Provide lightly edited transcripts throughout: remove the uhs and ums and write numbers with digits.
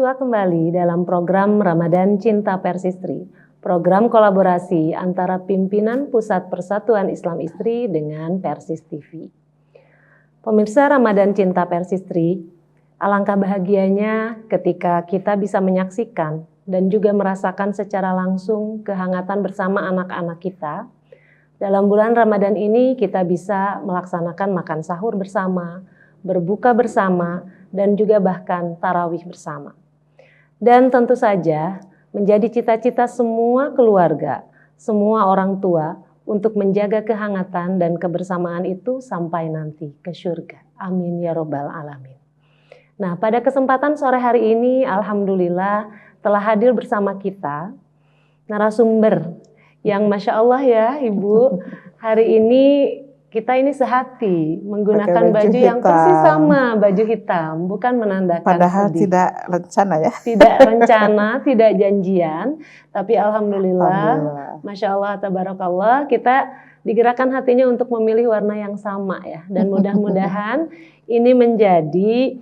Berjua kembali dalam program Ramadan Cinta Persistri, program kolaborasi antara pimpinan Pusat Persatuan Islam Istri dengan Persis TV. Pemirsa Ramadan Cinta Persistri, alangkah bahagianya ketika kita bisa menyaksikan dan juga merasakan secara langsung kehangatan bersama anak-anak kita. Dalam bulan Ramadan ini kita bisa melaksanakan makan sahur bersama, berbuka bersama, dan juga bahkan tarawih bersama. Dan tentu saja menjadi cita-cita semua keluarga, semua orang tua untuk menjaga kehangatan dan kebersamaan itu sampai nanti ke surga. Amin ya robbal alamin. Nah, pada kesempatan sore hari ini alhamdulillah telah hadir bersama kita narasumber yang Masya Allah ya Ibu, hari ini kita ini sehati menggunakan baju yang persis sama, baju hitam, bukan menandakan padahal sedih. tidak rencana ya. Tidak rencana, tidak janjian, tapi alhamdulillah, Masya Allah, tabarakallah, kita digerakkan hatinya untuk memilih warna yang sama ya. Dan mudah-mudahan ini menjadi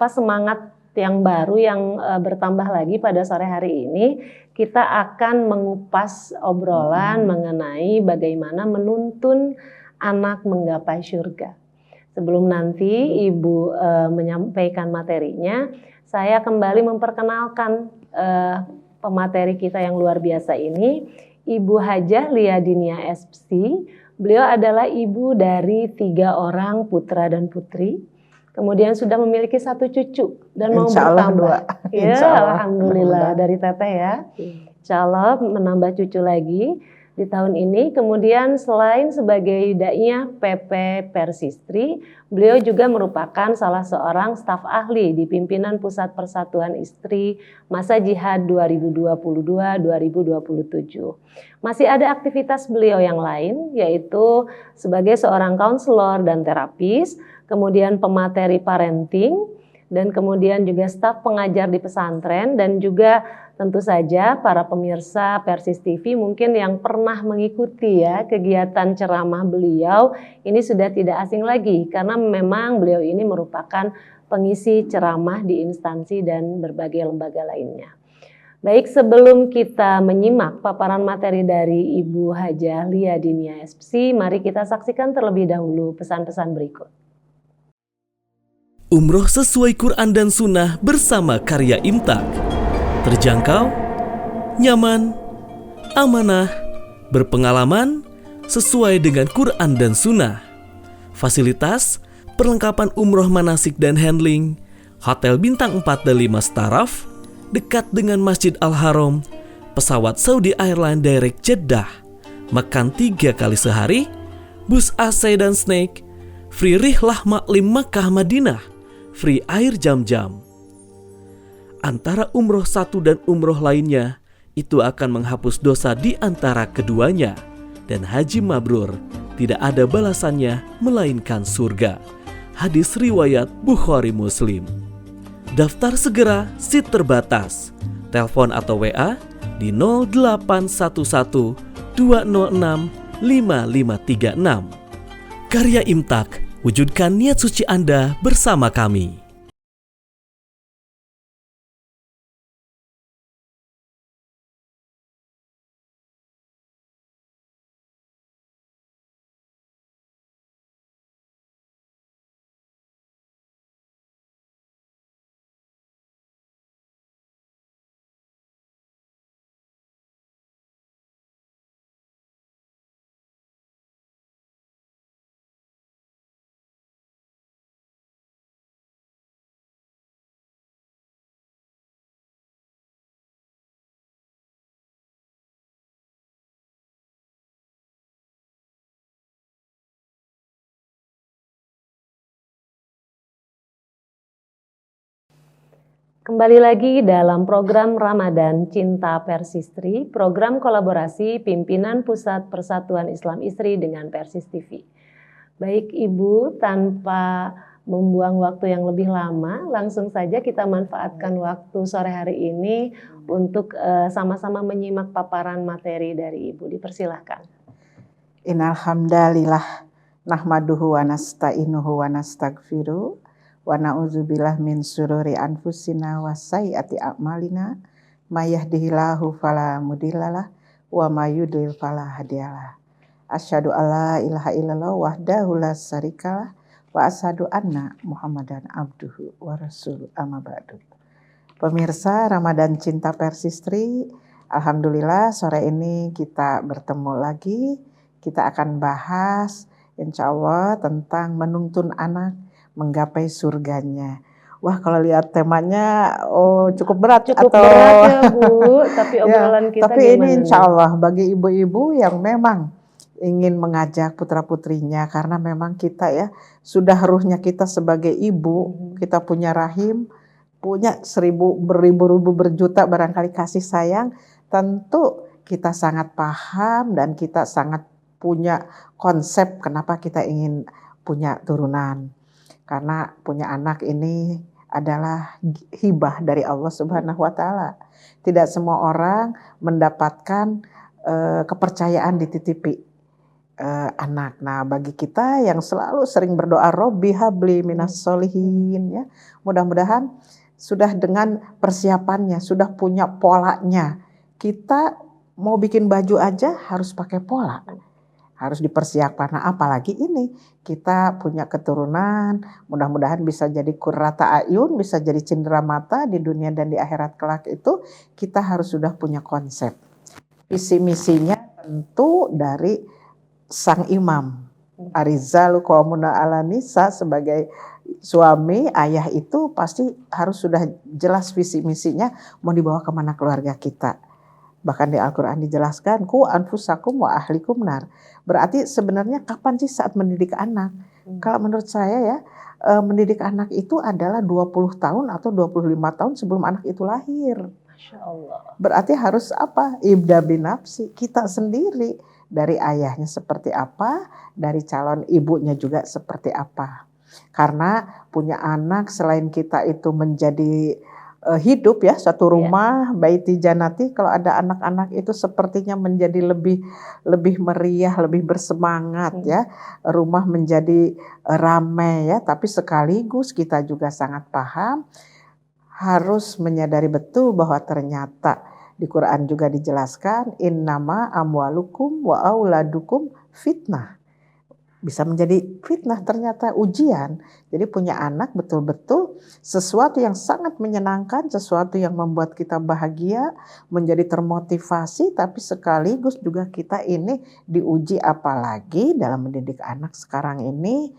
semangat yang baru yang bertambah lagi pada sore hari ini. Kita akan mengupas obrolan mengenai bagaimana menuntun anak menggapai surga. Sebelum nanti Ibu menyampaikan materinya, saya kembali memperkenalkan pemateri kita yang luar biasa ini, Ibu Hajah Liadinia SPC. Beliau adalah ibu dari 3 orang putra dan putri. Kemudian sudah memiliki 1 cucu dan mau bertambah. Ya, alhamdulillah dari Teteh ya. Insya Allah menambah cucu lagi di tahun ini. Kemudian selain sebagai dai PP Persistri, beliau juga merupakan salah seorang staf ahli di pimpinan Pusat Persatuan Istri Masa Jihad 2022-2027. Masih ada aktivitas beliau yang lain, yaitu sebagai seorang konselor dan terapis, kemudian pemateri parenting, dan kemudian juga staf pengajar di pesantren, dan juga tentu saja para pemirsa Persis TV mungkin yang pernah mengikuti ya kegiatan ceramah beliau ini sudah tidak asing lagi karena memang beliau ini merupakan pengisi ceramah di instansi dan berbagai lembaga lainnya. Baik, sebelum kita menyimak paparan materi dari Ibu Hajah Liadinia SPC, mari kita saksikan terlebih dahulu pesan-pesan berikut. Umroh sesuai Quran dan Sunnah bersama Karya Imtak. Terjangkau, nyaman, amanah, berpengalaman, sesuai dengan Quran dan Sunnah. Fasilitas, perlengkapan umroh manasik dan handling, hotel bintang 4 dan 5 staraf, dekat dengan Masjid Al-Haram, pesawat Saudi Airlines Direct Jeddah, makan 3 kali sehari, bus AC dan snack, free rihlah maklim Makkah Madinah, free air jam-jam. Antara umroh satu dan umroh lainnya, itu akan menghapus dosa di antara keduanya. Dan haji mabrur, tidak ada balasannya melainkan surga. Hadis riwayat Bukhari Muslim. Daftar segera, seat terbatas. Telepon atau WA di 0811 206 5536. Karya Imtak, wujudkan niat suci Anda bersama kami. Kembali lagi dalam program Ramadan Cinta Persistri, program kolaborasi pimpinan Pusat Persatuan Islam Istri dengan Persis TV. Baik Ibu, tanpa membuang waktu yang lebih lama, langsung saja kita manfaatkan waktu sore hari ini untuk sama-sama menyimak paparan materi dari Ibu. Dipersilahkan. Innal hamdalillah nahmaduhu wa nasta'inuhu wa nastaghfiruh wa na'udzubillah min syururi anfusina wa sayyiati a'malina may yahdihillahu fala mudhillalah wa may yudlil fala hadiyalah. Asyhadu alla ilaha illallah wahdahu la syarikalah wa asyhadu anna Muhammadan abduhu wa rasuluh amma ba'du. Pemirsa Ramadan Cinta Persistri, alhamdulillah sore ini kita bertemu lagi. Kita akan bahas insya Allah tentang menuntun anak menggapai surganya. Wah, kalau lihat temanya cukup berat Cukup atau berat ya Bu, tapi obrolan kita tapi gimana ini insya nih? Allah bagi ibu-ibu yang memang ingin mengajak putra-putrinya, karena memang kita ya sudah ruhnya kita sebagai ibu, kita punya rahim, punya beribu-ribu berjuta barangkali kasih sayang, tentu kita sangat paham dan kita sangat punya konsep kenapa kita ingin punya turunan. Karena punya anak ini adalah hibah dari Allah Subhanahu wa Ta'ala. Tidak semua orang mendapatkan kepercayaan dititipi anak. Nah, bagi kita yang selalu sering berdoa Robbi habli minas solihin ya, mudah-mudahan sudah dengan persiapannya, sudah punya polanya. Kita mau bikin baju aja harus pakai pola, harus dipersiapkan. Nah, apalagi ini kita punya keturunan, mudah-mudahan bisa jadi qurrata ayun, bisa jadi cindera mata di dunia dan di akhirat kelak. Itu kita harus sudah punya konsep. Visi misinya tentu dari sang imam Arizalu Qawmuna ala Nisa, sebagai suami, ayah itu pasti harus sudah jelas visi misinya mau dibawa kemana keluarga kita. Bahkan di Al-Quran dijelaskan ku anfusakum wa ahlikum nar. Berarti sebenarnya kapan sih saat mendidik anak? Kalau menurut saya ya, mendidik anak itu adalah 20 tahun atau 25 tahun sebelum anak itu lahir. Masya Allah. Berarti harus apa? Ibda binafsi, kita sendiri. Dari ayahnya seperti apa, dari calon ibunya juga seperti apa. Karena punya anak selain kita itu menjadi hidup ya, satu rumah, baiti janati, kalau ada anak-anak itu sepertinya menjadi lebih meriah, lebih bersemangat ya. Rumah menjadi ramai ya, tapi sekaligus kita juga sangat paham, harus menyadari betul bahwa ternyata di Quran juga dijelaskan innama amwalukum wa auladukum fitnah. Bisa menjadi fitnah, ternyata ujian. Jadi punya anak betul-betul sesuatu yang sangat menyenangkan, sesuatu yang membuat kita bahagia, menjadi termotivasi, tapi sekaligus juga kita ini diuji. Apalagi dalam mendidik anak sekarang ini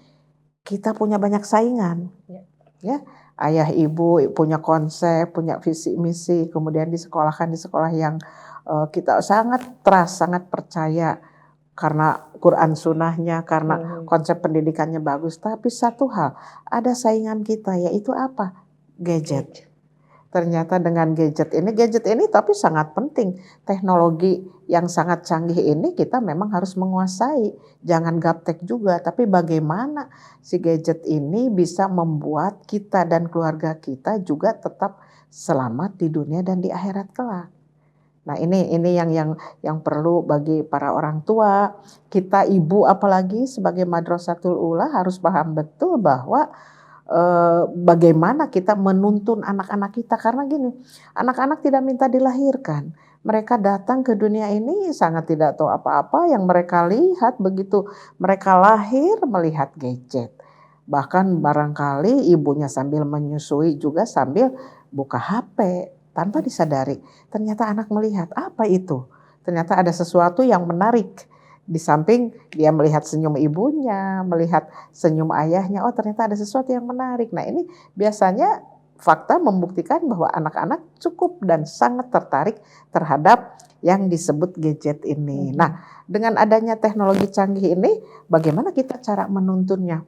kita punya banyak saingan. Ya. Ayah ibu punya konsep, punya visi misi, kemudian disekolahkan di sekolah yang kita sangat trust, sangat percaya karena Quran sunnahnya, karena konsep pendidikannya bagus. Tapi satu hal, ada saingan kita, yaitu apa? Gadget. Ternyata dengan gadget ini tapi sangat penting. Teknologi yang sangat canggih ini kita memang harus menguasai. Jangan gaptek juga, tapi bagaimana si gadget ini bisa membuat kita dan keluarga kita juga tetap selamat di dunia dan di akhirat kelak. Nah, ini yang perlu bagi para orang tua, kita ibu apalagi sebagai madrasatul ula harus paham betul bahwa bagaimana kita menuntun anak-anak kita. Karena gini, anak-anak tidak minta dilahirkan. Mereka datang ke dunia ini sangat tidak tahu apa-apa. Yang mereka lihat begitu mereka lahir melihat gadget. Bahkan barangkali ibunya sambil menyusui juga sambil buka HP tanpa disadari. Ternyata anak melihat apa itu? Ternyata ada sesuatu yang menarik. Di samping dia melihat senyum ibunya, melihat senyum ayahnya, oh ternyata ada sesuatu yang menarik. Nah, ini biasanya fakta membuktikan bahwa anak-anak cukup dan sangat tertarik terhadap yang disebut gadget ini. Nah, dengan adanya teknologi canggih ini, bagaimana kita cara menuntunnya?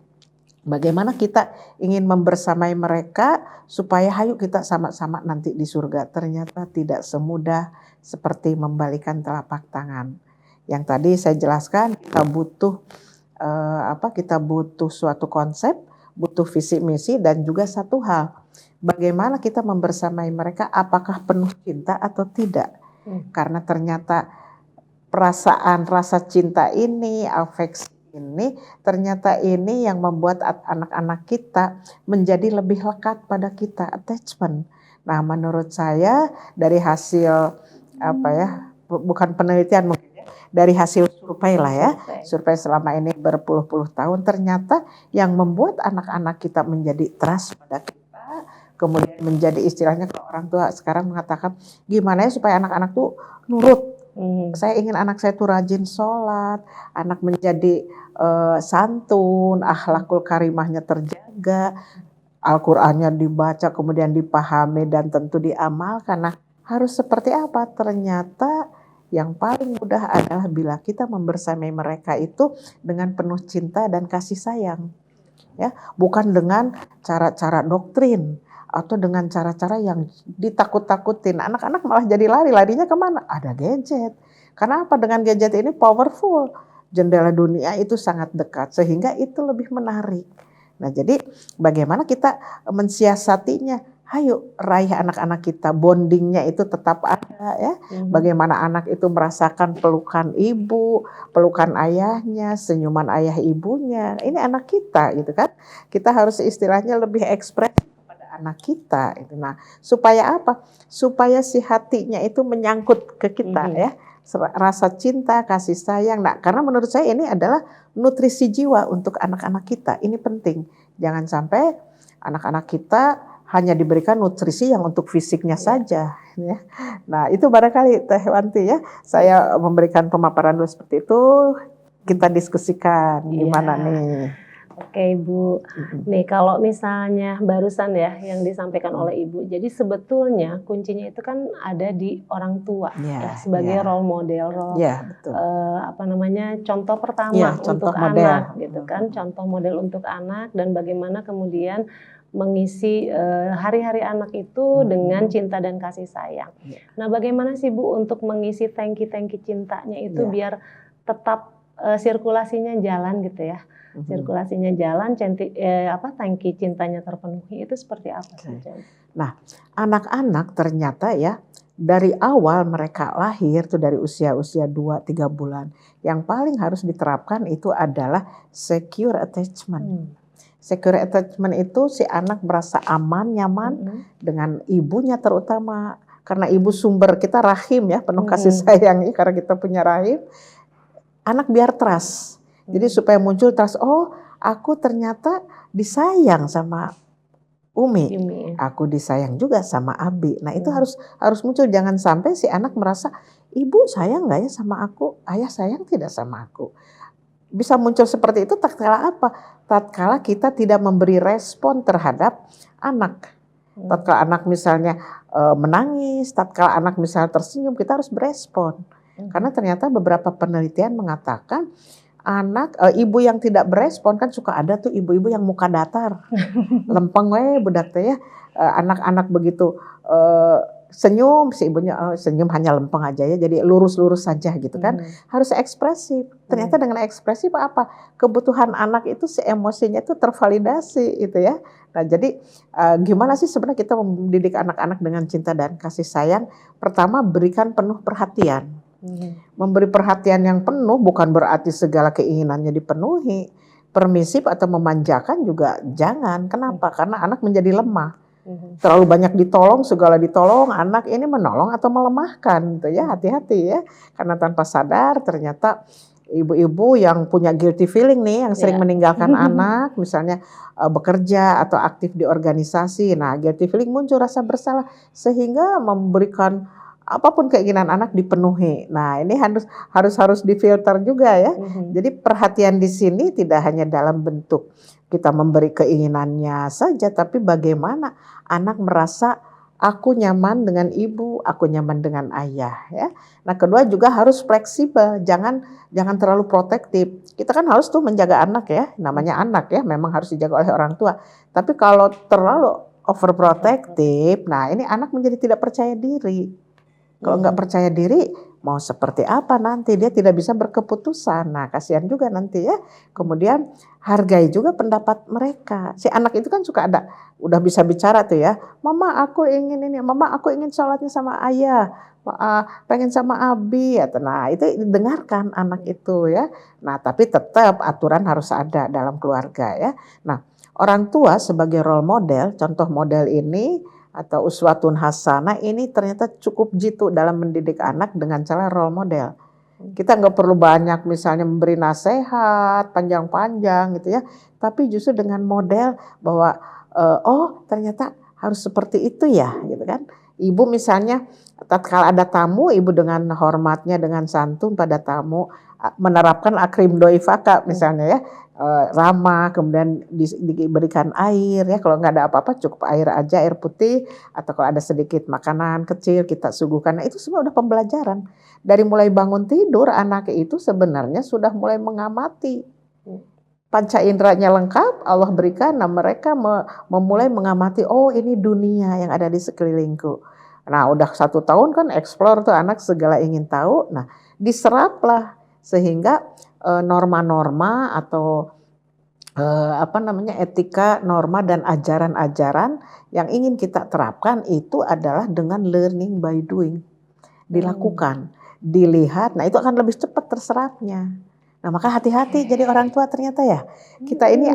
Bagaimana kita ingin membersamai mereka supaya hayu kita sama-sama nanti di surga. Ternyata tidak semudah seperti membalikan telapak tangan. Yang tadi saya jelaskan, kita butuh kita butuh suatu konsep, butuh visi misi, dan juga satu hal, bagaimana kita membersamai mereka, apakah penuh cinta atau tidak. Karena ternyata perasaan rasa cinta ini, afeksi ini ternyata ini yang membuat anak-anak kita menjadi lebih lekat pada kita, attachment. Nah, menurut saya dari hasil bukan penelitian mungkin ya, dari hasil survei lah ya, survei selama ini berpuluh-puluh tahun, ternyata yang membuat anak-anak kita menjadi trust pada kita, kemudian menjadi istilahnya kalau orang tua sekarang mengatakan gimana ya supaya anak-anak tuh nurut. Saya ingin anak saya tuh rajin sholat, anak menjadi santun, akhlakul karimahnya terjaga, Al-Qur'annya dibaca, kemudian dipahami dan tentu diamalkan. Nah, harus seperti apa? Ternyata yang paling mudah adalah bila kita membersamai mereka itu dengan penuh cinta dan kasih sayang. Ya, bukan dengan cara-cara doktrin atau dengan cara-cara yang ditakut-takutin. Anak-anak malah jadi larinya kemana? Ada gadget. Karena apa? Dengan gadget ini powerful. Jendela dunia itu sangat dekat sehingga itu lebih menarik. Nah, jadi bagaimana kita mensiasatinya? Ayo raih anak-anak kita, bondingnya itu tetap ada ya. Bagaimana anak itu merasakan pelukan ibu, pelukan ayahnya, senyuman ayah ibunya. Ini anak kita gitu kan. Kita harus istilahnya lebih ekspresif pada anak kita. Nah, supaya apa? Supaya si hatinya itu menyangkut ke kita ya. Rasa cinta, kasih sayang. Nah, karena menurut saya ini adalah nutrisi jiwa untuk anak-anak kita. Ini penting. Jangan sampai anak-anak kita hanya diberikan nutrisi yang untuk fisiknya saja. Ya. Nah, itu barangkali Teh Wanti ya. Saya memberikan pemaparan dulu seperti itu. Kita diskusikan gimana nih. Oke Ibu, nih kalau misalnya barusan ya yang disampaikan oleh Ibu, jadi sebetulnya kuncinya itu kan ada di orang tua ya, sebagai role model, contoh pertama untuk model. Anak gitu kan, contoh model untuk anak dan bagaimana kemudian mengisi hari-hari anak itu dengan cinta dan kasih sayang. Nah, bagaimana sih Bu untuk mengisi tangki cintanya itu biar tetap sirkulasinya jalan gitu ya? Sirkulasinya jalan, tangki cintanya terpenuhi, itu seperti apa saja? Nah, anak-anak ternyata ya dari awal mereka lahir tuh dari usia-usia 2-3 bulan, yang paling harus diterapkan itu adalah secure attachment. Secure attachment itu si anak merasa aman, nyaman dengan ibunya terutama, karena ibu sumber kita rahim ya, penuh kasih sayang karena kita punya rahim. Anak biar trust. Jadi supaya muncul trust, oh aku ternyata disayang sama Umi, aku disayang juga sama Abi. Nah itu harus muncul, jangan sampai si anak merasa ibu sayang nggak ya sama aku, ayah sayang tidak sama aku. Bisa muncul seperti itu tatkala apa? Tatkala kita tidak memberi respon terhadap anak. Tatkala anak misalnya menangis, tatkala anak misalnya tersenyum, kita harus berespon. Karena ternyata beberapa penelitian mengatakan ibu yang tidak berespon, kan suka ada tuh ibu-ibu yang muka datar, lempeng budak teh ya, anak-anak begitu senyum, si ibunya senyum hanya lempeng aja ya, jadi lurus-lurus saja gitu kan. Harus ekspresif. Ternyata dengan ekspresif apa? Kebutuhan anak itu si emosinya itu tervalidasi itu ya. Nah, jadi gimana sih sebenarnya kita mendidik anak-anak dengan cinta dan kasih sayang? Pertama, berikan penuh perhatian. Memberi perhatian yang penuh bukan berarti segala keinginannya dipenuhi. Permisif atau memanjakan juga jangan. Kenapa? Karena anak menjadi lemah. Terlalu banyak ditolong, segala ditolong, anak ini menolong atau melemahkan gitu ya. Hati-hati ya. Karena tanpa sadar ternyata ibu-ibu yang punya guilty feeling nih, yang sering meninggalkan anak, misalnya bekerja atau aktif di organisasi. Nah, guilty feeling muncul rasa bersalah sehingga memberikan apapun keinginan anak dipenuhi. Nah, ini harus difilter juga ya. Jadi perhatian di sini tidak hanya dalam bentuk kita memberi keinginannya saja, tapi bagaimana anak merasa aku nyaman dengan ibu, aku nyaman dengan ayah ya. Nah, kedua juga harus fleksibel, jangan terlalu protektif. Kita kan harus tuh menjaga anak ya, namanya anak ya, memang harus dijaga oleh orang tua. Tapi kalau terlalu overprotective, nah ini anak menjadi tidak percaya diri. Kalau nggak percaya diri, mau seperti apa nanti, dia tidak bisa berkeputusan. Nah, kasihan juga nanti ya. Kemudian hargai juga pendapat mereka. Si anak itu kan suka udah bisa bicara tuh ya. Mama aku ingin ini, mama aku ingin sholatnya sama ayah, pengen sama abi. Nah itu didengarkan anak itu ya. Nah tapi tetap aturan harus ada dalam keluarga ya. Nah orang tua sebagai role model, contoh model ini atau uswatun hasanah ini ternyata cukup jitu dalam mendidik anak dengan cara role model. Kita nggak perlu banyak misalnya memberi nasihat panjang-panjang gitu ya, tapi justru dengan model bahwa oh ternyata harus seperti itu ya gitu kan. Ibu misalnya tatkala ada tamu, ibu dengan hormatnya dengan santun pada tamu menerapkan akrim doifaka misalnya ya, ramah, kemudian diberikan air ya, kalau nggak ada apa-apa cukup air aja, air putih, atau kalau ada sedikit makanan kecil kita suguhkan. Nah, itu semua udah pembelajaran. Dari mulai bangun tidur anak itu sebenarnya sudah mulai mengamati. Panca inderanya lengkap, Allah berikan, nah mereka memulai mengamati, oh ini dunia yang ada di sekelilingku. Nah udah 1 tahun kan explore tuh anak segala ingin tahu, nah diseraplah sehingga norma-norma atau etika, norma dan ajaran-ajaran yang ingin kita terapkan itu adalah dengan learning by doing. Dilakukan, dilihat, nah itu akan lebih cepat terserapnya. Nah maka hati-hati jadi orang tua ternyata ya. Kita ini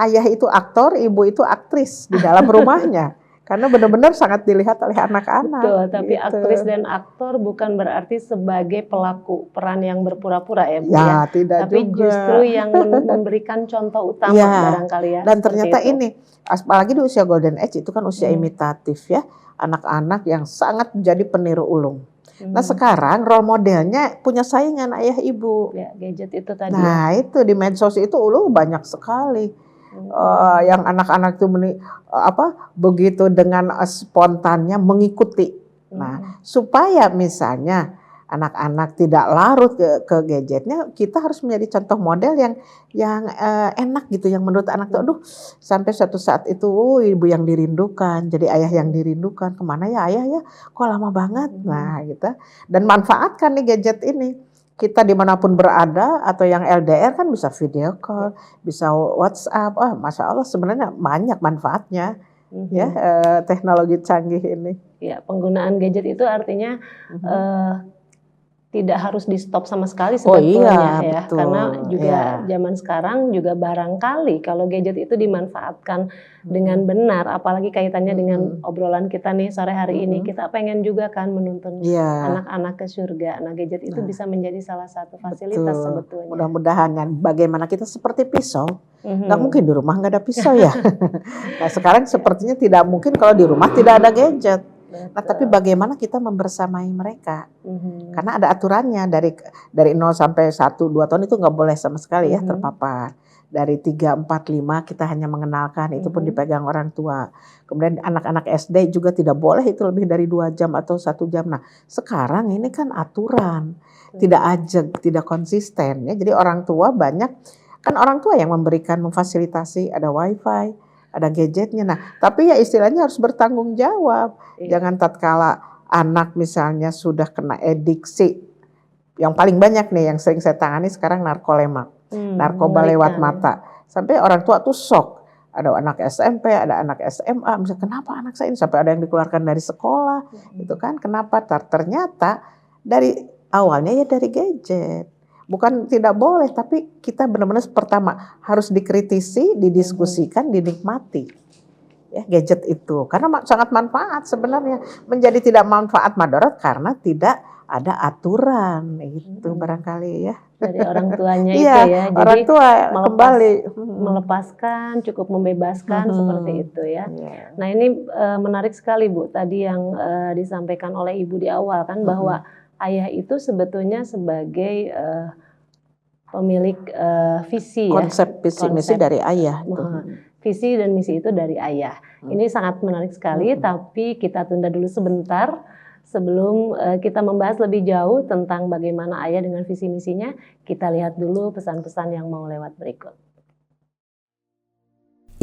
ayah itu aktor, ibu itu aktris di dalam rumahnya. Karena benar-benar sangat dilihat oleh anak-anak. Betul, tapi gitu. aktris dan aktor bukan berarti sebagai pelaku peran yang berpura-pura ya Bu ya. Tidak tapi juga. justru yang memberikan contoh utama barangkali ya. Dan ternyata ini, apalagi di usia golden age itu kan usia imitatif ya. Anak-anak yang sangat menjadi peniru ulung. Nah sekarang role modelnya punya saingan ayah ibu. Ya, gadget itu tadi. Nah itu di medsos itu banyak sekali. Yang anak-anak itu begitu dengan spontannya mengikuti. Nah, supaya misalnya anak-anak tidak larut ke gadgetnya, kita harus menjadi contoh model yang enak gitu, yang menurut anak tuh, aduh, sampai suatu saat itu ibu yang dirindukan, jadi ayah yang dirindukan, kemana ya ayah ya, kok lama banget, nah gitu. Dan manfaatkan nih gadget ini. Kita dimanapun berada atau yang LDR kan bisa video call, bisa WhatsApp. Masya Allah sebenarnya banyak manfaatnya ya teknologi canggih ini. Ya, penggunaan gadget itu artinya tidak harus di stop sama sekali sebetulnya ya, betul. karena juga zaman sekarang juga barangkali kalau gadget itu dimanfaatkan dengan benar, apalagi kaitannya dengan obrolan kita nih sore hari ini, kita pengen juga kan menuntun anak-anak ke surga. Nah gadget itu bisa menjadi salah satu fasilitas sebetulnya. Mudah-mudahan kan bagaimana kita seperti pisau, nggak mungkin di rumah nggak ada pisau ya. Nah sekarang sepertinya tidak mungkin kalau di rumah tidak ada gadget. Nah, tapi bagaimana kita membersamai mereka? Karena ada aturannya dari 0 sampai 1-2 tahun itu nggak boleh sama sekali ya terpapar. Dari 3, 4, 5 kita hanya mengenalkan, itu pun dipegang orang tua. Kemudian anak-anak SD juga tidak boleh itu lebih dari 2 jam atau 1 jam. Nah, sekarang ini kan aturan, tidak ajeg, tidak konsisten ya. Jadi orang tua banyak, kan orang tua yang memberikan, memfasilitasi, ada wifi, ada gadgetnya. Nah, tapi ya istilahnya harus bertanggung jawab. Jangan tatkala anak misalnya sudah kena adiksi. Yang paling banyak nih yang sering saya tangani sekarang narkolemak. Narkoba lewat mata. Sampai orang tua tuh shock. Ada anak SMP, ada anak SMA. Misalnya kenapa anak saya ini? Sampai ada yang dikeluarkan dari sekolah. Gitu kan. Kenapa? Ternyata dari awalnya ya dari gadget. Bukan tidak boleh, tapi kita benar-benar pertama harus dikritisi, didiskusikan, dinikmati ya gadget itu. Karena sangat manfaat sebenarnya. Menjadi tidak manfaat madarat karena tidak ada aturan itu barangkali ya. Dari orang tuanya itu ya. Jadi orang tua kembali melepaskan, cukup membebaskan seperti itu ya. Nah ini menarik sekali Bu, tadi yang disampaikan oleh Ibu di awal kan bahwa ayah itu sebetulnya sebagai pemilik visi konsep misi dari ayah. Visi dan misi itu dari ayah. Ini sangat menarik sekali, tapi kita tunda dulu sebentar sebelum kita membahas lebih jauh tentang bagaimana ayah dengan visi misinya. Kita lihat dulu pesan-pesan yang mau lewat berikut.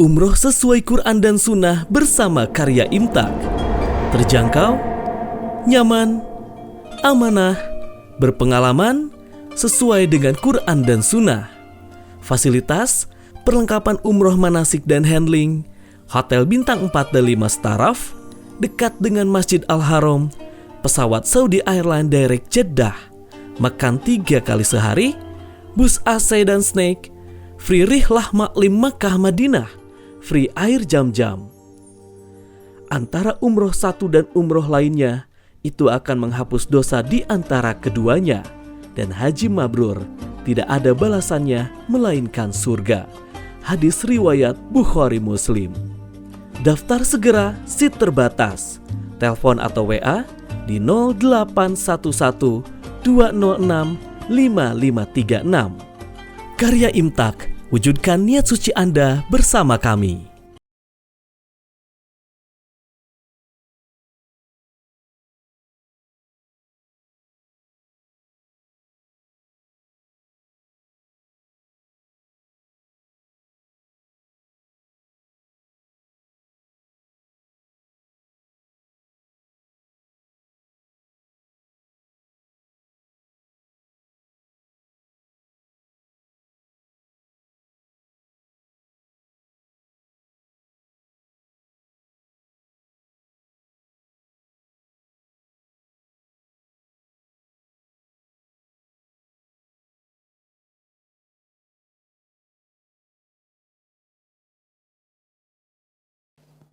Umroh sesuai Quran dan Sunnah bersama karya Imtak. Terjangkau, nyaman, amanah, berpengalaman sesuai dengan Quran dan Sunnah, fasilitas, perlengkapan umroh manasik dan handling, hotel bintang 4 dan 5 staraf, dekat dengan Masjid Al-Haram, pesawat Saudi Airlines Direct Jeddah, makan 3 kali sehari, bus AC dan snack, free rihlah maklim Makkah Madinah, free air jam-jam. Antara umroh satu dan umroh lainnya, itu akan menghapus dosa di antara keduanya. Dan haji mabrur tidak ada balasannya melainkan surga. Hadis riwayat Bukhari Muslim. Daftar segera, seat terbatas. Telepon atau WA di 0811 206 5536. Karya Imtak, wujudkan niat suci Anda bersama kami.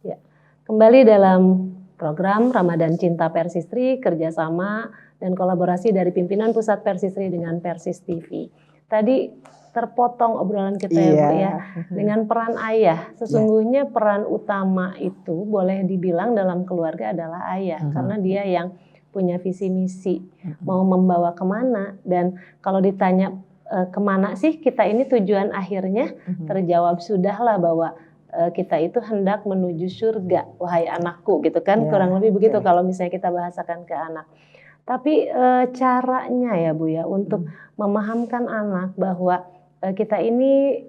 Ya, kembali dalam program Ramadan Cinta Persistri, kerjasama dan kolaborasi dari pimpinan Pusat Persistri dengan Persis TV. Tadi terpotong obrolan kita ya Bu ya, dengan peran ayah. Sesungguhnya peran utama itu boleh dibilang dalam keluarga adalah ayah, karena dia yang punya visi misi, mau membawa kemana. Dan kalau ditanya kemana sih kita ini tujuan akhirnya, terjawab sudahlah bahwa kita itu hendak menuju surga, wahai anakku, gitu kan, kurang lebih begitu kalau misalnya kita bahasakan ke anak. Tapi caranya ya Bu ya, untuk memahamkan anak bahwa kita ini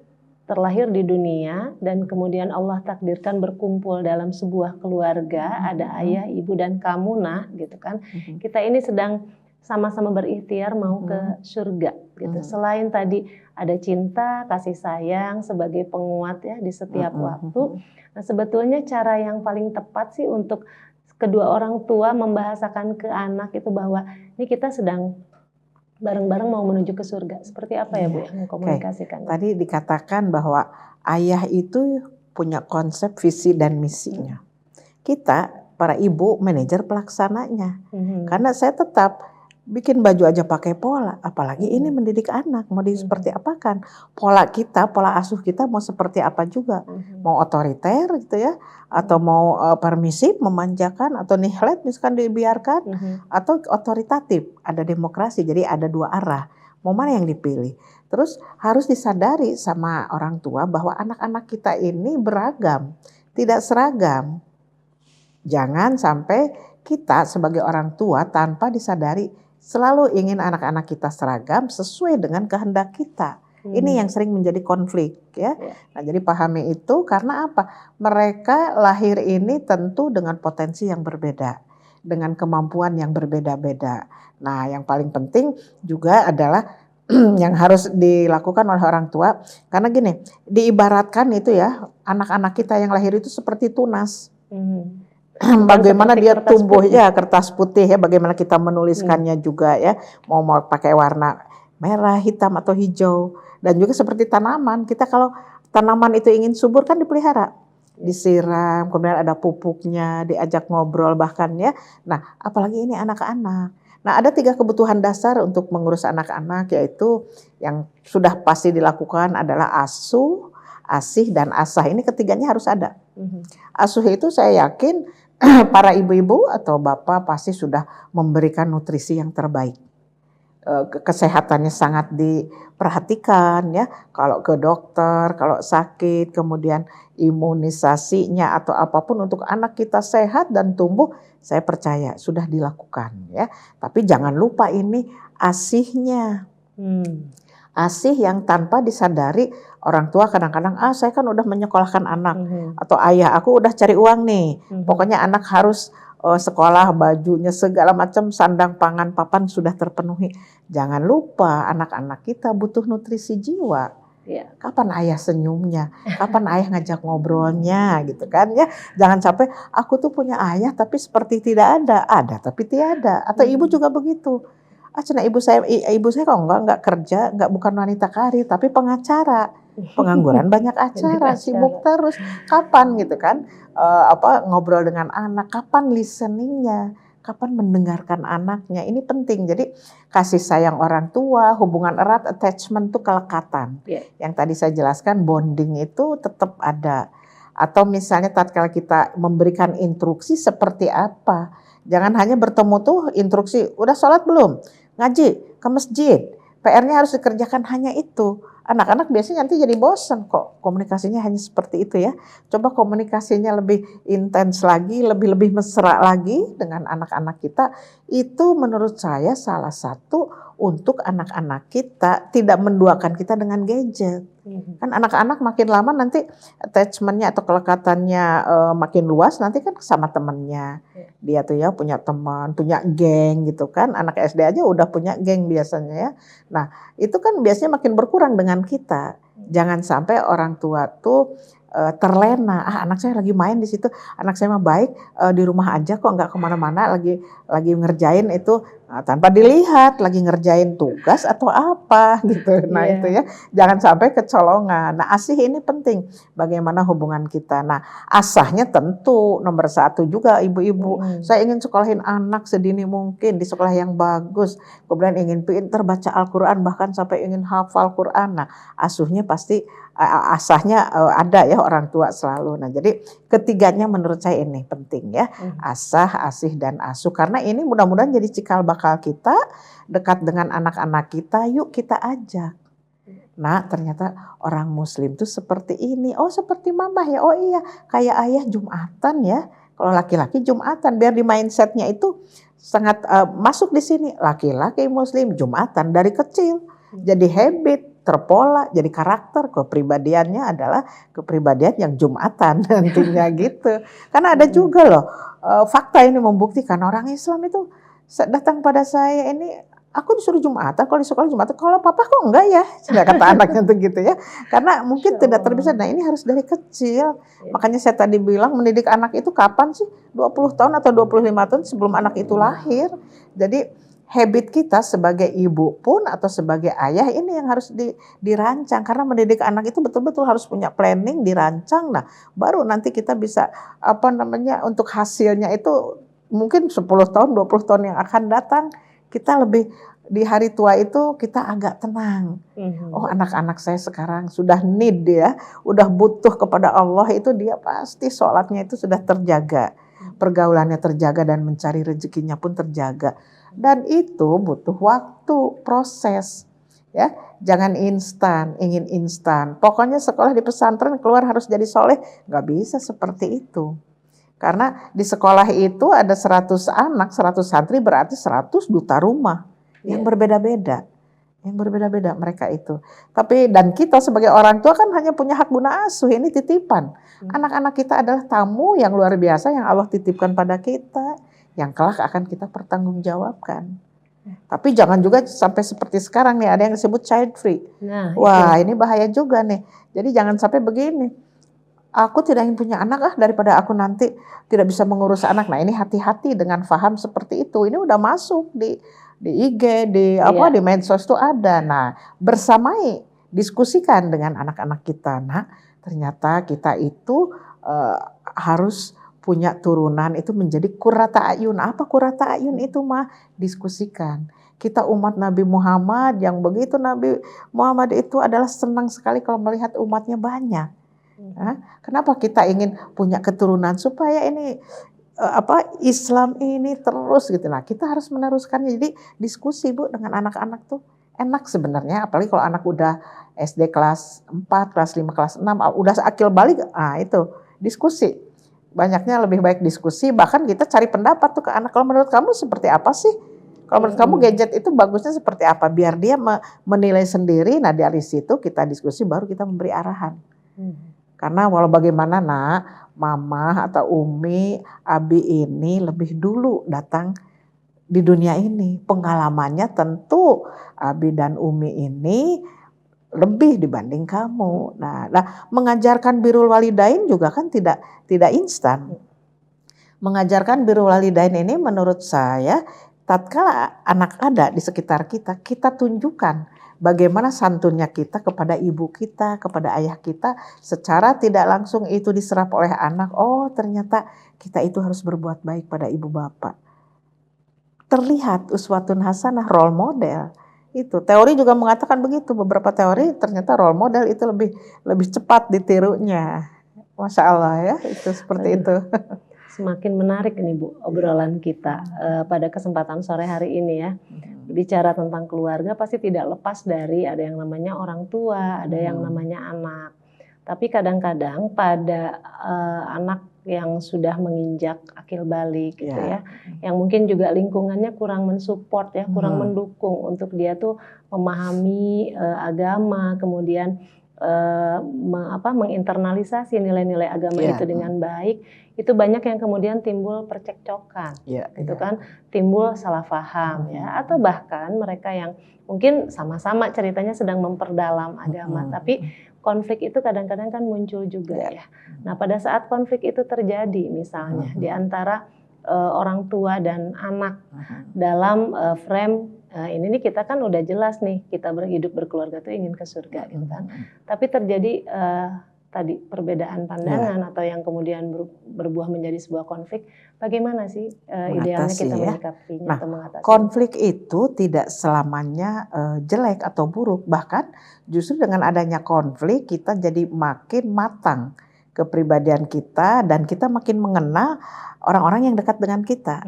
terlahir di dunia dan kemudian Allah takdirkan berkumpul dalam sebuah keluarga, ada ayah, ibu dan kamu nah, gitu kan. Kita ini sedang sama-sama berikhtiar mau ke surga gitu. Selain tadi ada cinta, kasih sayang sebagai penguat ya di setiap waktu. Nah, sebetulnya cara yang paling tepat sih untuk kedua orang tua membahasakan ke anak itu bahwa ini kita sedang bareng-bareng mau menuju ke surga. Seperti apa ya Bu yang mengkomunikasikan? Tadi dikatakan bahwa ayah itu punya konsep, visi dan misinya. Kita para ibu manajer pelaksananya. Karena saya tetap bikin baju aja pakai pola, apalagi ini mendidik anak, mau seperti apakan pola kita, pola asuh kita mau seperti apa juga, mau otoriter gitu ya, atau mau permisif, memanjakan, atau nihlet misalkan dibiarkan, atau otoritatif, ada demokrasi, jadi ada dua arah, mau mana yang dipilih. Terus harus disadari sama orang tua bahwa anak-anak kita ini beragam, tidak seragam. Jangan sampai kita sebagai orang tua tanpa disadari selalu ingin anak-anak kita seragam sesuai dengan kehendak kita. Ini yang sering menjadi konflik ya. Nah, jadi pahami itu karena apa? Mereka lahir ini tentu dengan potensi yang berbeda, dengan kemampuan yang berbeda-beda. Nah, yang paling penting juga adalah yang harus dilakukan oleh orang tua. Karena gini, diibaratkan itu ya, anak-anak kita yang lahir itu seperti tunas. Bagaimana dia tumbuh ya, kertas putih ya, bagaimana kita menuliskannya juga ya, mau pakai warna merah, hitam atau hijau. Dan juga seperti tanaman, kita kalau tanaman itu ingin subur kan dipelihara, disiram, kemudian ada pupuknya, diajak ngobrol bahkan ya. Nah, apalagi ini anak-anak. Nah, ada 3 kebutuhan dasar untuk mengurus anak-anak, yaitu yang sudah pasti dilakukan adalah asuh, asih, dan asah. Ini ketiganya harus ada. Asuh itu saya yakin para ibu-ibu atau bapak pasti sudah memberikan nutrisi yang terbaik. Kesehatannya sangat diperhatikan ya. Kalau ke dokter, kalau sakit, kemudian imunisasinya atau apapun untuk anak kita sehat dan tumbuh, saya percaya sudah dilakukan ya. Tapi jangan lupa ini asihnya. Asih yang tanpa disadari orang tua kadang-kadang, saya kan udah menyekolahkan anak, atau ayah aku udah cari uang nih, pokoknya anak harus sekolah, bajunya segala macam, sandang, pangan, papan sudah terpenuhi. Jangan lupa anak-anak kita butuh nutrisi jiwa. Iya. Kapan ayah senyumnya? Kapan ayah ngajak ngobrolnya gitu kan ya? Jangan sampai aku tuh punya ayah tapi seperti tidak ada tapi tiada. Atau ibu juga begitu. Cina ibu saya kok enggak kerja, bukan wanita karir tapi pengacara. Pengangguran banyak acara, sibuk terus. Kapan gitu kan? Ngobrol dengan anak, kapan listeningnya? Kapan mendengarkan anaknya, ini penting. Jadi kasih sayang orang tua, hubungan erat, attachment itu kelekatan. Yang tadi saya jelaskan bonding itu tetap ada. Atau misalnya tatkala kita memberikan instruksi seperti apa. Jangan hanya bertemu tuh instruksi, udah sholat belum? Ngaji, ke masjid. PR-nya harus dikerjakan hanya itu. Anak-anak biasanya nanti jadi bosan kok komunikasinya hanya seperti itu ya. Coba komunikasinya lebih intens lagi, lebih mesra lagi dengan anak-anak kita. Itu menurut saya salah satu untuk anak-anak kita tidak menduakan kita dengan gadget. Kan anak-anak makin lama nanti attachment-nya atau kelekatannya makin luas nanti kan sama temannya. Dia tuh ya punya teman, punya geng gitu kan. Anak SD aja udah punya geng biasanya ya. Nah, itu kan biasanya makin berkurang dengan kita. Jangan sampai orang tua tuh terlena. Anak saya lagi main di situ. Anak saya mah baik di rumah aja kok nggak kemana-mana. Lagi ngerjain itu tanpa dilihat lagi ngerjain tugas atau apa gitu. Nah itu ya jangan sampai kecolongan. Nah asih ini penting. Bagaimana hubungan kita. Nah asahnya tentu nomor 1 juga ibu-ibu. Saya ingin sekolahin anak sedini mungkin di sekolah yang bagus. Kemudian ingin pintar baca Al-Quran bahkan sampai ingin hafal Quran. Nah asuhnya pasti asahnya ada ya orang tua selalu. Nah jadi ketiganya menurut saya ini penting ya. Asah, asih dan asuh. Karena ini mudah-mudahan jadi cikal bakal kita dekat dengan anak-anak kita. Yuk kita ajak. Nah ternyata orang muslim tuh seperti ini. Oh seperti mama ya. Oh iya kayak ayah Jumatan ya. Kalau laki-laki Jumatan biar di mindsetnya itu sangat masuk di sini. Laki-laki muslim Jumatan dari kecil. Jadi habit. Terpola, jadi karakter, kepribadiannya adalah kepribadian yang Jumatan nantinya gitu. Karena ada juga loh, fakta ini membuktikan orang Islam itu datang pada saya ini, aku disuruh Jumatan, kalau di sekolah Jumatan, kalau papa kok enggak ya? Kata anaknya tuh gitu ya. Karena mungkin tidak terbiasa, nah ini harus dari kecil. Makanya saya tadi bilang mendidik anak itu kapan sih? 20 tahun atau 25 tahun sebelum anak itu lahir. Jadi habit kita sebagai ibu pun atau sebagai ayah ini yang harus dirancang karena mendidik anak itu betul-betul harus punya planning dirancang. Nah, baru nanti kita bisa untuk hasilnya itu mungkin 10 tahun 20 tahun yang akan datang kita lebih di hari tua itu kita agak tenang. Oh, anak-anak saya sekarang sudah need ya, udah butuh kepada Allah itu dia pasti sholatnya itu sudah terjaga. Pergaulannya terjaga dan mencari rezekinya pun terjaga. Dan itu butuh waktu, proses. Ya, jangan instan, ingin instan. Pokoknya sekolah di pesantren keluar harus jadi soleh, nggak bisa seperti itu. Karena di sekolah itu ada 100 anak, 100 santri berarti 100 duta rumah yang berbeda-beda. Yang berbeda-beda mereka itu. Tapi dan kita sebagai orang tua kan hanya punya hak guna asuh, ini titipan. Anak-anak kita adalah tamu yang luar biasa yang Allah titipkan pada kita. Yang kelak akan kita pertanggungjawabkan. Tapi jangan juga sampai seperti sekarang nih, ada yang disebut child free. Nah, wah ini bahaya juga nih. Jadi jangan sampai begini. Aku tidak ingin punya anak daripada aku nanti tidak bisa mengurus anak. Nah ini hati-hati dengan paham seperti itu. Ini udah masuk di IG, di medsos itu ada. Nah bersamai, diskusikan dengan anak-anak kita. Nah ternyata kita itu harus punya turunan itu menjadi qurrata ayun. Apa qurrata ayun itu mah? Diskusikan. Kita umat Nabi Muhammad yang begitu Nabi Muhammad itu adalah senang sekali kalau melihat umatnya banyak. Kenapa kita ingin punya keturunan supaya ini Islam ini terus gitu. Nah, kita harus meneruskannya. Jadi diskusi Bu dengan anak-anak tuh enak sebenarnya, apalagi kalau anak udah SD kelas 4, kelas 5, kelas 6, udah akil balik, itu diskusi. Banyaknya lebih baik diskusi, bahkan kita cari pendapat tuh ke anak. Kalau menurut kamu seperti apa sih? Kalau menurut kamu gadget itu bagusnya seperti apa? Biar dia menilai sendiri. Nah dari situ kita diskusi baru kita memberi arahan. Karena walau bagaimana Mama atau Umi, Abi ini lebih dulu datang di dunia ini. Pengalamannya tentu Abi dan Umi ini lebih dibanding kamu. Nah, mengajarkan birrul walidain juga kan tidak instan. Mengajarkan birrul walidain ini menurut saya tatkala anak ada di sekitar kita, kita tunjukkan bagaimana santunnya kita kepada ibu kita, kepada ayah kita, secara tidak langsung itu diserap oleh anak. Oh, ternyata kita itu harus berbuat baik pada ibu bapak. Terlihat uswatun hasanah, role model. Itu teori juga mengatakan begitu. Beberapa teori ternyata role model itu lebih cepat ditirunya. Masya Allah ya, itu seperti itu. Semakin menarik nih Bu obrolan kita pada kesempatan sore hari ini ya. Bicara tentang keluarga pasti tidak lepas dari ada yang namanya orang tua, ada yang namanya anak. Tapi kadang-kadang pada anak yang sudah menginjak akil balik gitu ya, yang mungkin juga lingkungannya kurang mensupport ya, kurang mendukung untuk dia tuh memahami agama, kemudian menginternalisasi nilai-nilai agama itu dengan baik, itu banyak yang kemudian timbul percekcokan, gitu kan, timbul salah paham ya, atau bahkan mereka yang mungkin sama-sama ceritanya sedang memperdalam agama, tapi konflik itu kadang-kadang kan muncul juga ya. Nah pada saat konflik itu terjadi misalnya di antara orang tua dan anak dalam frame ini nih kita kan udah jelas nih kita hidup berkeluarga tuh ingin ke surga gitu kan. Tapi terjadi tadi perbedaan pandangan atau yang kemudian berbuah menjadi sebuah konflik, bagaimana sih idealnya kita menyikapinya atau mengatasi? Konflik itu tidak selamanya jelek atau buruk, bahkan justru dengan adanya konflik kita jadi makin matang kepribadian kita dan kita makin mengenal orang-orang yang dekat dengan kita.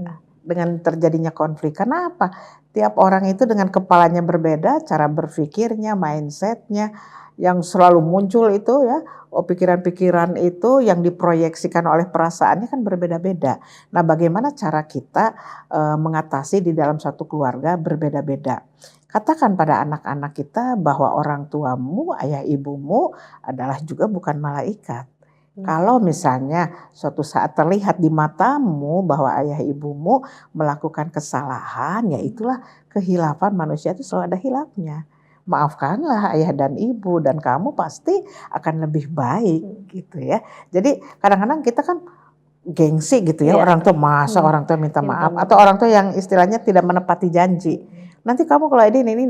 Dengan terjadinya konflik, karena apa? Tiap orang itu dengan kepalanya berbeda, cara berpikirnya, mindsetnya, yang selalu muncul itu ya, pikiran-pikiran itu yang diproyeksikan oleh perasaannya kan berbeda-beda. Nah, bagaimana cara kita mengatasi di dalam satu keluarga berbeda-beda? Katakan pada anak-anak kita bahwa orang tuamu, ayah ibumu adalah juga bukan malaikat. Kalau misalnya suatu saat terlihat di matamu bahwa ayah ibumu melakukan kesalahan, ya itulah kehilafan manusia itu selalu ada hilafnya. Maafkanlah ayah dan ibu dan kamu pasti akan lebih baik gitu ya. Jadi kadang-kadang kita kan gengsi gitu ya, orang tua masa orang tua minta maaf atau orang tua yang istilahnya tidak menepati janji. Nanti kamu kalau ini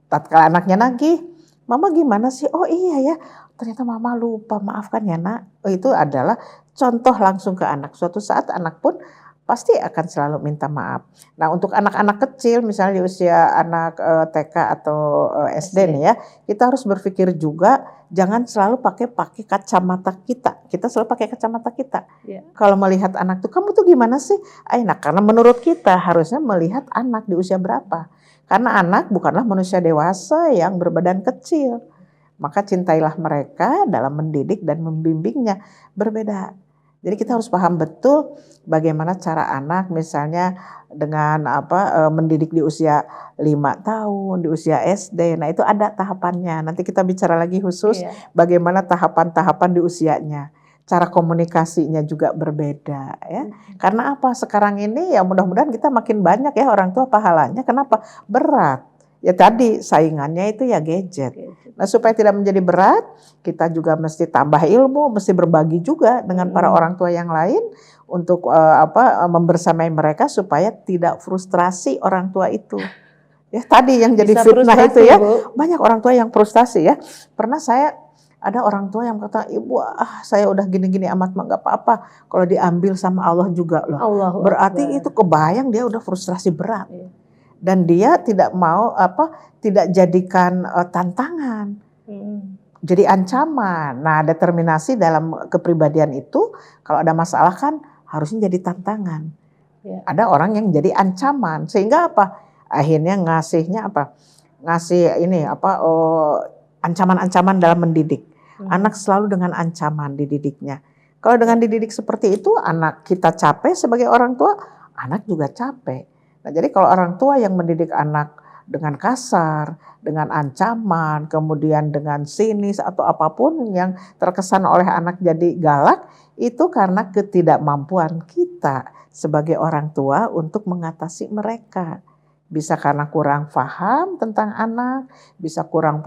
tatkala anaknya nagih, mama gimana sih? Oh iya ya, ternyata mama lupa, maafkan ya nak. Itu adalah contoh langsung ke anak. Suatu saat anak pun pasti akan selalu minta maaf. Nah untuk anak-anak kecil misalnya di usia anak TK atau SD nih ya, kita harus berpikir juga jangan selalu pakai kacamata kita. Kita selalu pakai kacamata kita. Kalau melihat anak tuh, kamu tuh gimana sih? Nah karena menurut kita harusnya melihat anak di usia berapa. Karena anak bukanlah manusia dewasa yang berbadan kecil. Maka cintailah mereka dalam mendidik dan membimbingnya berbeda. Jadi kita harus paham betul bagaimana cara anak misalnya dengan mendidik di usia 5 tahun, di usia SD. Nah itu ada tahapannya. Nanti kita bicara lagi khusus bagaimana tahapan-tahapan di usianya. Cara komunikasinya juga berbeda ya. Karena apa? Sekarang ini ya mudah-mudahan kita makin banyak ya orang tua pahalanya. Kenapa? Berat. Ya tadi saingannya itu ya gadget. Nah supaya tidak menjadi berat, kita juga mesti tambah ilmu, mesti berbagi juga dengan para orang tua yang lain untuk membersamai mereka supaya tidak frustrasi orang tua itu. Ya tadi yang jadi fitnah itu ya, Bu. Banyak orang tua yang frustasi ya. Pernah saya ada orang tua yang kata, ibu saya udah gini-gini amat nggak apa-apa. Kalau diambil sama Allah juga loh. Berarti itu kebayang dia udah frustrasi berat. Dan dia tidak mau tidak jadikan tantangan, jadi ancaman. Nah determinasi dalam kepribadian itu kalau ada masalah kan harusnya jadi tantangan. Ada orang yang jadi ancaman sehingga akhirnya ngasihnya ngasih ini ancaman-ancaman dalam mendidik. Anak selalu dengan ancaman dididiknya. Kalau dengan dididik seperti itu anak kita capek sebagai orang tua, anak juga capek. Nah, jadi kalau orang tua yang mendidik anak dengan kasar, dengan ancaman, kemudian dengan sinis atau apapun yang terkesan oleh anak jadi galak, itu karena ketidakmampuan kita sebagai orang tua untuk mengatasi mereka. Bisa karena kurang paham tentang anak, bisa kurang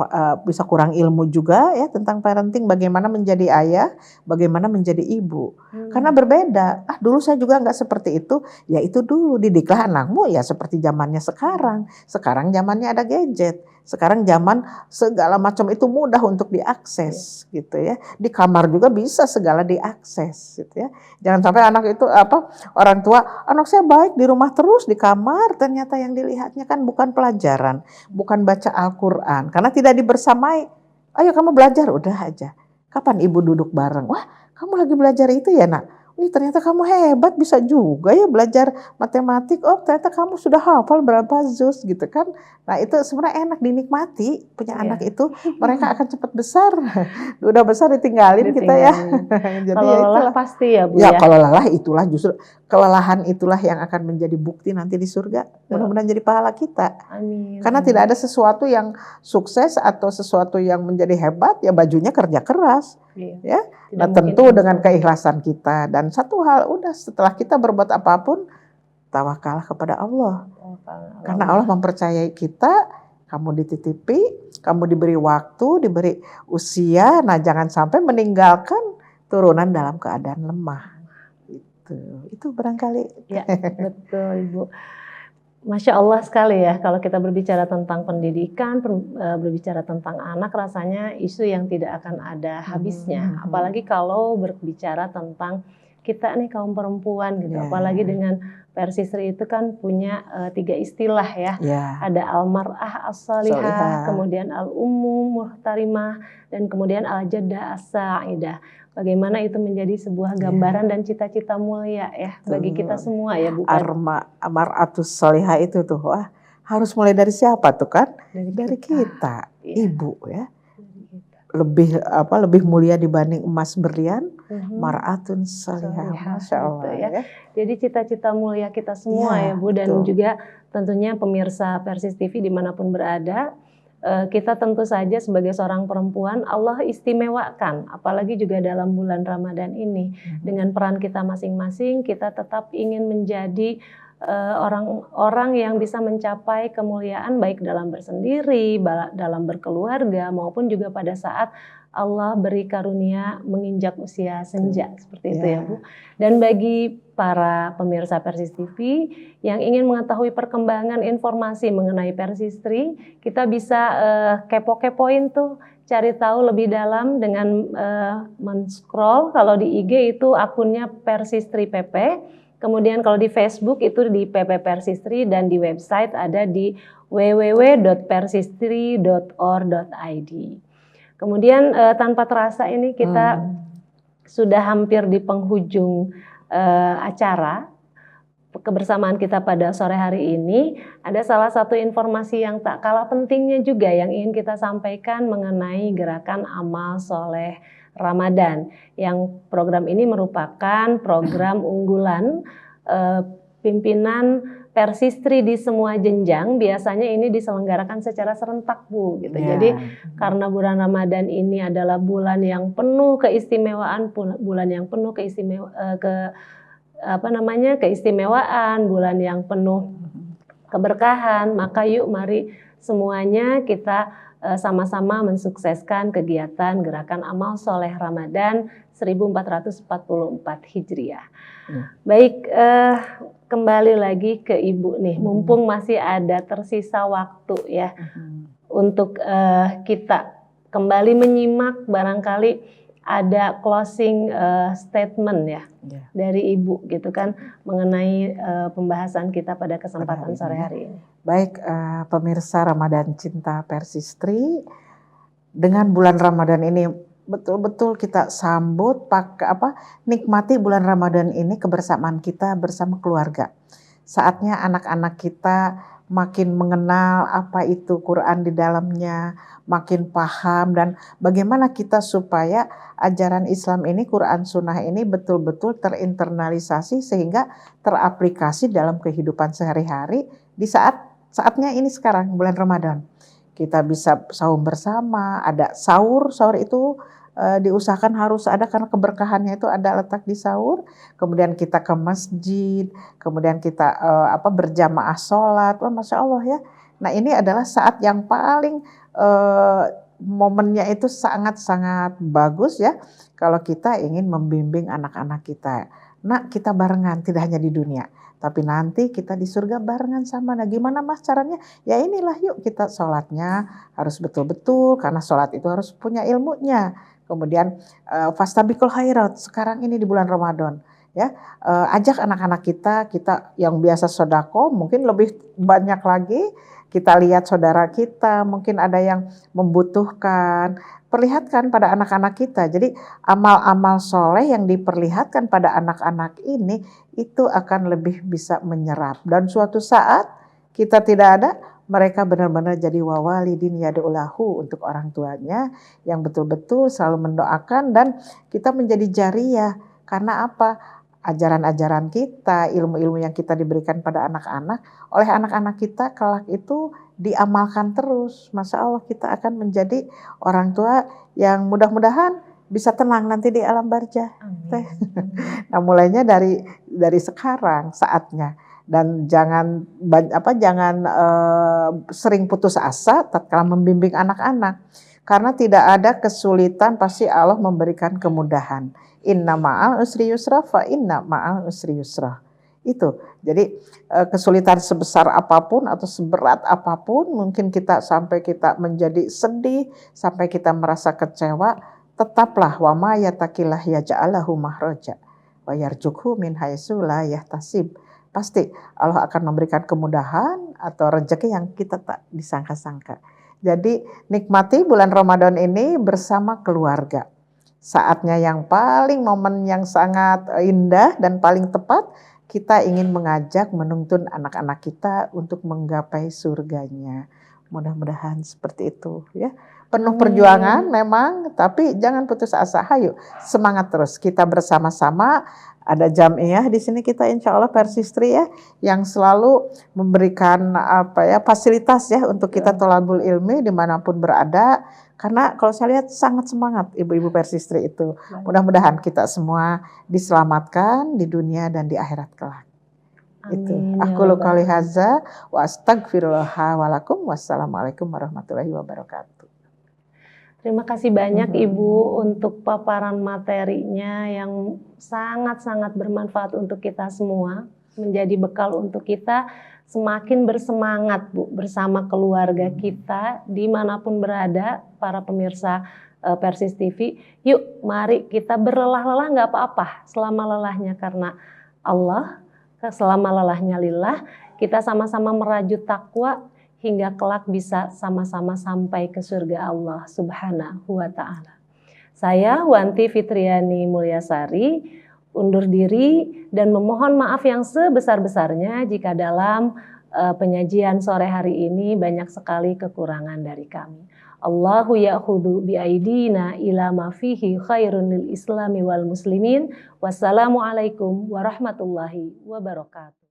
ilmu juga ya tentang parenting, bagaimana menjadi ayah, bagaimana menjadi ibu. Karena berbeda. Dulu saya juga nggak seperti itu. Ya itu dulu, didiklah anakmu ya seperti zamannya sekarang. Sekarang zamannya ada gadget. Sekarang zaman segala macam itu mudah untuk diakses gitu ya. Di kamar juga bisa segala diakses gitu ya. Jangan sampai anak itu orang tua, anak saya baik di rumah terus di kamar, ternyata yang dilihatnya kan bukan pelajaran, bukan baca Al-Qur'an karena tidak dibersamai. Ayo kamu belajar, udah aja. Kapan ibu duduk bareng? Wah, kamu lagi belajar itu ya, Nak? Wih, ternyata kamu hebat, bisa juga ya belajar matematik. Oh, ternyata kamu sudah hafal berapa juz gitu kan. Nah, itu sebenarnya enak dinikmati punya anak itu. Mereka akan cepat besar. Udah besar ditinggalin kita ya. Jadi kalau ya lelah itulah. pasti ya Bu Ya, kalau lelah itulah justru kelelahan itulah yang akan menjadi bukti nanti di surga. Mudah-mudahan jadi pahala kita. Amin. Karena tidak ada sesuatu yang sukses atau sesuatu yang menjadi hebat ya bajunya kerja keras. Ya. Nah, tentu dengan keikhlasan kita, dan satu hal udah setelah kita berbuat apapun tawakallah kepada Allah. Karena Allah mempercayai kita, kamu dititipi, kamu diberi waktu, diberi usia, nah jangan sampai meninggalkan turunan dalam keadaan lemah. Itu barangkali. Ya, betul Ibu. Masya Allah sekali ya, kalau kita berbicara tentang pendidikan, berbicara tentang anak, rasanya isu yang tidak akan ada habisnya. Apalagi kalau berbicara tentang kita nih kaum perempuan gitu, apalagi dengan Persistri itu kan punya 3 istilah ya. Ada al-mar'ah as-salihah, kemudian al-ummu muhtarimah, dan kemudian al-jaddah as-sa'idah. Bagaimana itu menjadi sebuah gambaran dan cita-cita mulia ya bagi kita semua ya Bu. Mar'atus salihah itu tuh, wah harus mulai dari siapa tuh kan? Dari kita. Ibu ya. Lebih mulia dibanding emas berlian, mar'atun salihah. Masya Allah gitu ya. Jadi cita-cita mulia kita semua ya Bu, dan juga tentunya pemirsa Persis TV dimanapun berada. Kita tentu saja sebagai seorang perempuan Allah istimewakan, apalagi juga dalam bulan Ramadan ini. Dengan peran kita masing-masing, kita tetap ingin menjadi orang-orang yang bisa mencapai kemuliaan baik dalam bersendiri, dalam berkeluarga, maupun juga pada saat Allah beri karunia menginjak usia senja, seperti itu ya Bu. Dan bagi para pemirsa Persis TV yang ingin mengetahui perkembangan informasi mengenai Persistri, kita bisa kepo-kepoin tuh, cari tahu lebih dalam dengan men-scroll. Kalau di IG itu akunnya Persistri PP, kemudian kalau di Facebook itu di PP Persistri, dan di website ada di www.persistri.or.id. Kemudian tanpa terasa ini kita sudah hampir di penghujung acara kebersamaan kita pada sore hari ini. Ada salah satu informasi yang tak kalah pentingnya juga yang ingin kita sampaikan mengenai gerakan amal soleh Ramadan. Yang program ini merupakan program unggulan pimpinan Persistri di semua jenjang. Biasanya ini diselenggarakan secara serentak Bu gitu. Jadi karena bulan Ramadan ini adalah bulan yang penuh keistimewaan, bulan yang penuh keistimewaan, bulan yang penuh keberkahan, maka yuk mari semuanya kita sama-sama mensukseskan kegiatan gerakan amal soleh Ramadan 1444 Hijriah. Baik, kembali lagi ke Ibu nih, mumpung masih ada tersisa waktu ya untuk kita kembali menyimak, barangkali ada closing statement ya dari Ibu gitu kan mengenai pembahasan kita pada kesempatan sore hari ini. Baik, pemirsa Ramadan Cinta Persistri, dengan bulan Ramadan ini betul-betul kita sambut, nikmati bulan Ramadan ini kebersamaan kita bersama keluarga. Saatnya anak-anak kita makin mengenal apa itu Quran di dalamnya, makin paham, dan bagaimana kita supaya ajaran Islam ini, Quran Sunnah ini betul-betul terinternalisasi sehingga teraplikasi dalam kehidupan sehari-hari di saat Saatnya ini sekarang bulan Ramadan. Kita bisa sahur bersama, ada sahur itu diusahakan harus ada karena keberkahannya itu ada letak di sahur. Kemudian kita ke masjid, kemudian kita berjamaah sholat. Wah, Masya Allah ya. Nah ini adalah saat yang paling momennya itu sangat-sangat bagus ya. Kalau kita ingin membimbing anak-anak kita. Nah kita barengan, tidak hanya di dunia. Tapi nanti kita di surga barengan sama. Nah gimana Mas caranya? Ya inilah yuk kita sholatnya harus betul-betul. Karena sholat itu harus punya ilmunya. Kemudian fastabiqul khairat sekarang ini di bulan Ramadan. Ya, ajak anak-anak kita yang biasa sodako mungkin lebih banyak lagi. Kita lihat saudara kita mungkin ada yang membutuhkan, perlihatkan pada anak-anak kita. Jadi amal-amal soleh yang diperlihatkan pada anak-anak ini itu akan lebih bisa menyerap. Dan suatu saat kita tidak ada, mereka benar-benar jadi wawalidin yad'ulahu untuk orang tuanya yang betul-betul selalu mendoakan dan kita menjadi jariyah. Karena apa? Ajaran-ajaran kita, ilmu-ilmu yang kita diberikan pada anak-anak, oleh anak-anak kita kelak itu diamalkan terus. Masya Allah kita akan menjadi orang tua yang mudah-mudahan bisa tenang nanti di alam barzah. Nah mulainya dari sekarang saatnya. Dan jangan sering putus asa tatkala membimbing anak-anak. Karena tidak ada kesulitan, pasti Allah memberikan kemudahan. Inna ma'al usri yusra fa inna ma'al usri yusra. Itu. Jadi kesulitan sebesar apapun atau seberat apapun, mungkin sampai kita menjadi sedih, sampai kita merasa kecewa, tetaplah wa ma yattaqillah yaj'alhu mahraja wa yarzuqhu min haitsu la yahtasib. Pasti Allah akan memberikan kemudahan atau rezeki yang kita tak disangka-sangka. Jadi nikmati bulan Ramadan ini bersama keluarga. Saatnya yang paling momen yang sangat indah dan paling tepat, kita ingin mengajak menuntun anak-anak kita untuk menggapai surganya. Mudah-mudahan seperti itu ya. Penuh perjuangan memang, tapi jangan putus asa. Hayo, semangat terus. Kita bersama-sama. Ada Jam'iyah di sini kita insya Allah Persistri ya yang selalu memberikan fasilitas ya untuk kita tholabul ilmi dimanapun berada. Karena kalau saya lihat sangat semangat ibu-ibu Persistri itu. Mudah-mudahan kita semua diselamatkan di dunia dan di akhirat kelak. Itu. Aku qouli hadza wa astaghfirullah wa lakum. Wassalamualaikum warahmatullahi wabarakatuh. Terima kasih banyak Ibu untuk paparan materinya yang sangat-sangat bermanfaat untuk kita semua, menjadi bekal untuk kita semakin bersemangat Bu bersama keluarga kita dimanapun berada, para pemirsa Persis TV. Yuk mari kita berlelah-lelah nggak apa-apa, selama lelahnya karena Allah, selama lelahnya lillah, kita sama-sama merajut takwa hingga kelak bisa sama-sama sampai ke surga Allah Subhanahu wa Ta'ala. Saya Wanti Fitriani Mulyasari undur diri dan memohon maaf yang sebesar-besarnya jika dalam penyajian sore hari ini banyak sekali kekurangan dari kami. Allahu ya'khudhu bi'aidina ila ma fihi khairun lil islami wal muslimin. Wassalamualaikum warahmatullahi wabarakatuh.